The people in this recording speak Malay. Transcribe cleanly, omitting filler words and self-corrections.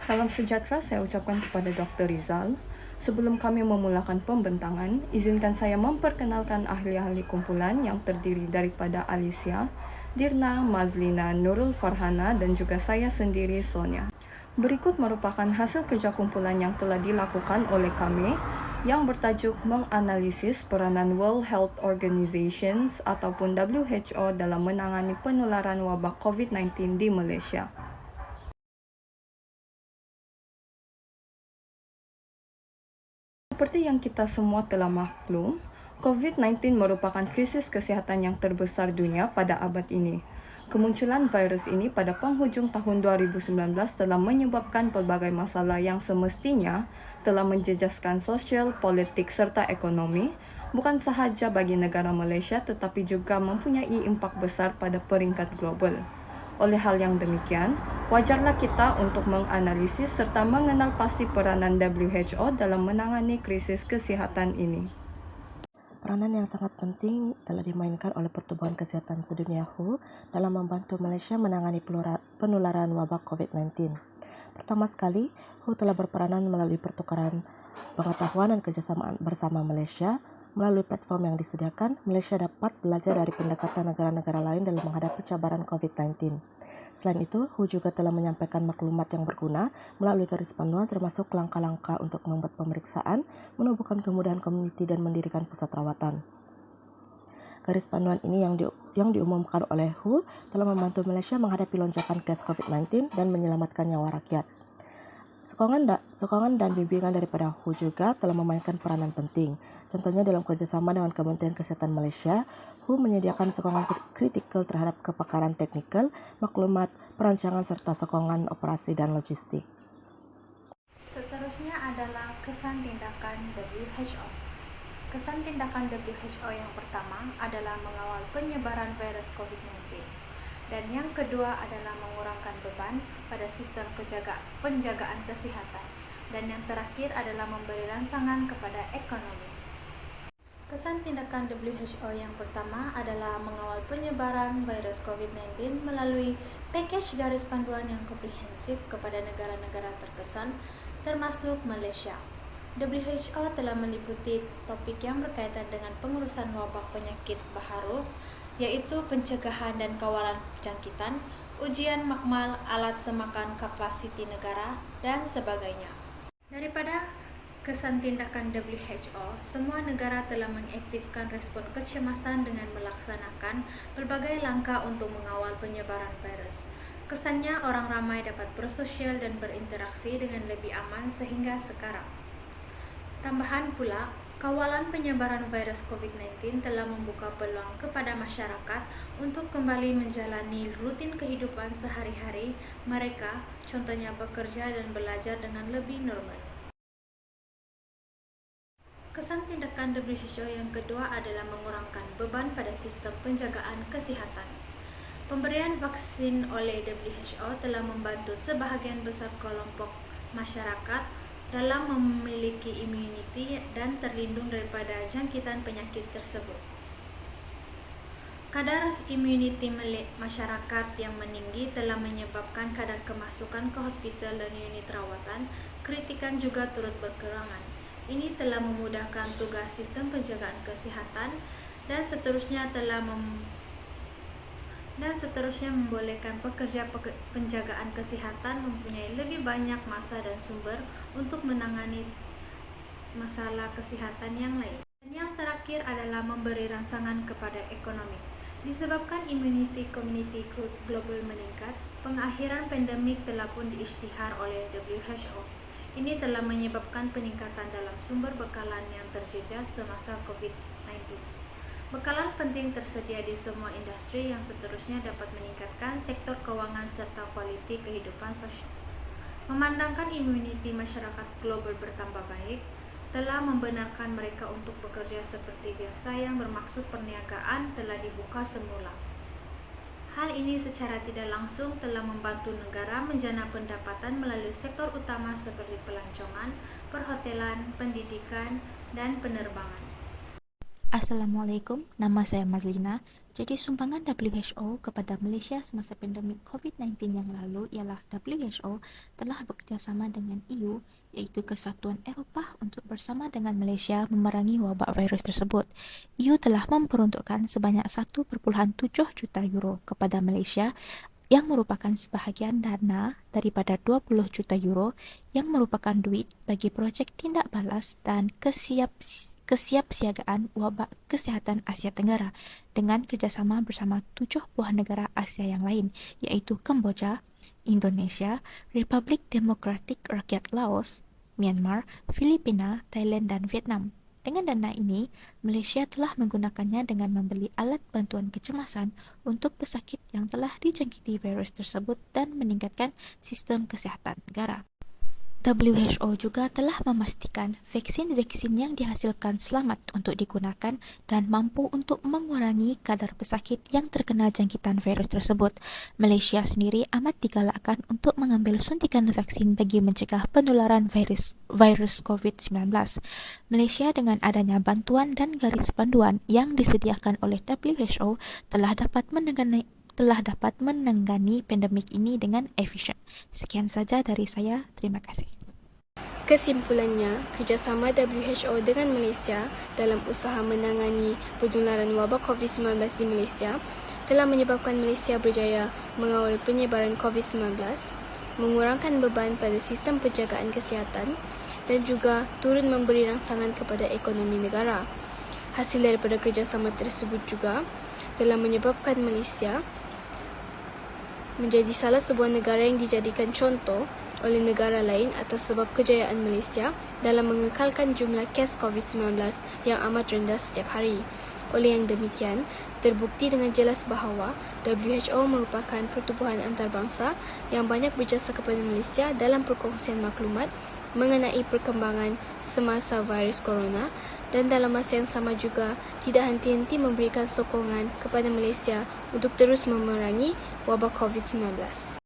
Salam sejahtera saya ucapkan kepada Dr. Rizal. Sebelum kami memulakan pembentangan, izinkan saya memperkenalkan ahli-ahli kumpulan yang terdiri daripada Alicia, Dirna, Mazlina, Nurul Farhana, dan juga saya sendiri, Sonia. Berikut merupakan hasil kerja kumpulan yang telah dilakukan oleh kami yang bertajuk menganalisis peranan World Health Organization ataupun WHO dalam menangani penularan wabak COVID-19 di Malaysia. Seperti yang kita semua telah maklum, COVID-19 merupakan krisis kesihatan yang terbesar dunia pada abad ini. Kemunculan virus ini pada penghujung tahun 2019 telah menyebabkan pelbagai masalah yang semestinya telah menjejaskan sosial, politik serta ekonomi, bukan sahaja bagi negara Malaysia tetapi juga mempunyai impak besar pada peringkat global. Oleh hal yang demikian, wajarlah kita untuk menganalisis serta mengenal pasti peranan WHO dalam menangani krisis kesihatan ini. Peranan yang sangat penting telah dimainkan oleh Pertubuhan Kesihatan Sedunia WHO dalam membantu Malaysia menangani penularan wabak COVID-19. Pertama sekali, WHO telah berperanan melalui pertukaran pengetahuan dan kerjasama bersama Malaysia. Melalui platform yang disediakan, Malaysia dapat belajar dari pendekatan negara-negara lain dalam menghadapi cabaran COVID-19. Selain itu, WHO juga telah menyampaikan maklumat yang berguna melalui garis panduan termasuk langkah-langkah untuk membuat pemeriksaan, menubuhkan kemudahan komuniti dan mendirikan pusat rawatan. Garis panduan ini yang diumumkan oleh WHO telah membantu Malaysia menghadapi lonjakan kes COVID-19 dan menyelamatkan nyawa rakyat. Sokongan dan bimbingan daripada WHO juga telah memainkan peranan penting. Contohnya dalam kerjasama dengan Kementerian Kesihatan Malaysia, WHO menyediakan sokongan kritikal terhadap kepakaran teknikal, maklumat, perancangan serta sokongan operasi dan logistik. Seterusnya adalah kesan tindakan WHO. Kesan tindakan WHO yang pertama adalah mengawal penyebaran virus COVID-19. Dan yang kedua adalah mengurangkan beban pada sistem penjagaan kesehatan. Dan yang terakhir adalah memberi rangsangan kepada ekonomi. Kesan tindakan WHO yang pertama adalah mengawal penyebaran virus COVID-19 melalui package garis panduan yang komprehensif kepada negara-negara terkesan, termasuk Malaysia. WHO telah meliputi topik yang berkaitan dengan pengurusan wabak penyakit baharu, yaitu pencegahan dan kawalan jangkitan, ujian makmal alat semakan kapasiti negara, dan sebagainya. Daripada kesan tindakan WHO, semua negara telah mengaktifkan respon kecemasan dengan melaksanakan pelbagai langkah untuk mengawal penyebaran virus. Kesannya orang ramai dapat bersosial dan berinteraksi dengan lebih aman sehingga sekarang. Tambahan pula, kawalan penyebaran virus COVID-19 telah membuka peluang kepada masyarakat untuk kembali menjalani rutin kehidupan sehari-hari mereka, contohnya bekerja dan belajar dengan lebih normal. Kesan tindakan WHO yang kedua adalah mengurangkan beban pada sistem penjagaan kesihatan. Pemberian vaksin oleh WHO telah membantu sebahagian besar kelompok masyarakat dalam memiliki imuniti dan terlindung daripada jangkitan penyakit tersebut. Kadar imuniti masyarakat yang meninggi telah menyebabkan kadar kemasukan ke hospital dan unit rawatan kritikan juga turut berkurangan. Ini telah memudahkan tugas sistem penjagaan kesihatan dan seterusnya membolehkan pekerja penjagaan kesihatan mempunyai lebih banyak masa dan sumber untuk menangani masalah kesihatan yang lain. Dan yang terakhir adalah memberi rangsangan kepada ekonomi. Disebabkan imuniti komuniti global meningkat, pengakhiran pandemik telah pun diisytihar oleh WHO. Ini telah menyebabkan peningkatan dalam sumber bekalan yang terjejas semasa COVID-19. Bekalan penting tersedia di semua industri yang seterusnya dapat meningkatkan sektor keuangan serta kualiti kehidupan sosial. Memandangkan imuniti masyarakat global bertambah baik, telah membenarkan mereka untuk bekerja seperti biasa yang bermaksud perniagaan telah dibuka semula. Hal ini secara tidak langsung telah membantu negara menjana pendapatan melalui sektor utama seperti pelancongan, perhotelan, pendidikan, dan penerbangan. Assalamualaikum, nama saya Mazlina. Jadi sumbangan WHO kepada Malaysia semasa pandemik COVID-19 yang lalu ialah WHO telah bekerjasama dengan EU iaitu Kesatuan Eropah untuk bersama dengan Malaysia memerangi wabak virus tersebut. EU telah memperuntukkan sebanyak 1.7 juta euro kepada Malaysia yang merupakan sebahagian dana daripada 20 juta euro yang merupakan duit bagi projek tindak balas dan kesiapsiagaan wabak kesihatan Asia Tenggara dengan kerjasama bersama 7 buah negara Asia yang lain iaitu Kemboja, Indonesia, Republik Demokratik Rakyat Laos, Myanmar, Filipina, Thailand dan Vietnam. Dengan dana ini, Malaysia telah menggunakannya dengan membeli alat bantuan kecemasan untuk pesakit yang telah dijangkiti virus tersebut dan meningkatkan sistem kesihatan negara. WHO juga telah memastikan vaksin-vaksin yang dihasilkan selamat untuk digunakan dan mampu untuk mengurangi kadar pesakit yang terkena jangkitan virus tersebut. Malaysia sendiri amat digalakkan untuk mengambil suntikan vaksin bagi mencegah penularan virus COVID-19. Malaysia dengan adanya bantuan dan garis panduan yang disediakan oleh WHO telah dapat menangani pandemik ini dengan efisien. Sekian saja dari saya. Terima kasih. Kesimpulannya, kerjasama WHO dengan Malaysia dalam usaha menangani penularan wabak COVID-19 di Malaysia telah menyebabkan Malaysia berjaya mengawal penyebaran COVID-19, mengurangkan beban pada sistem penjagaan kesihatan dan juga turut memberi rangsangan kepada ekonomi negara. Hasil daripada kerjasama tersebut juga telah menyebabkan Malaysia menjadi salah sebuah negara yang dijadikan contoh oleh negara lain atas sebab kejayaan Malaysia dalam mengekalkan jumlah kes COVID-19 yang amat rendah setiap hari. Oleh yang demikian, terbukti dengan jelas bahawa WHO merupakan pertubuhan antarabangsa yang banyak berjasa kepada Malaysia dalam perkongsian maklumat mengenai perkembangan semasa virus corona dan dalam masa yang sama juga tidak henti-henti memberikan sokongan kepada Malaysia untuk terus memerangi wabak COVID-19.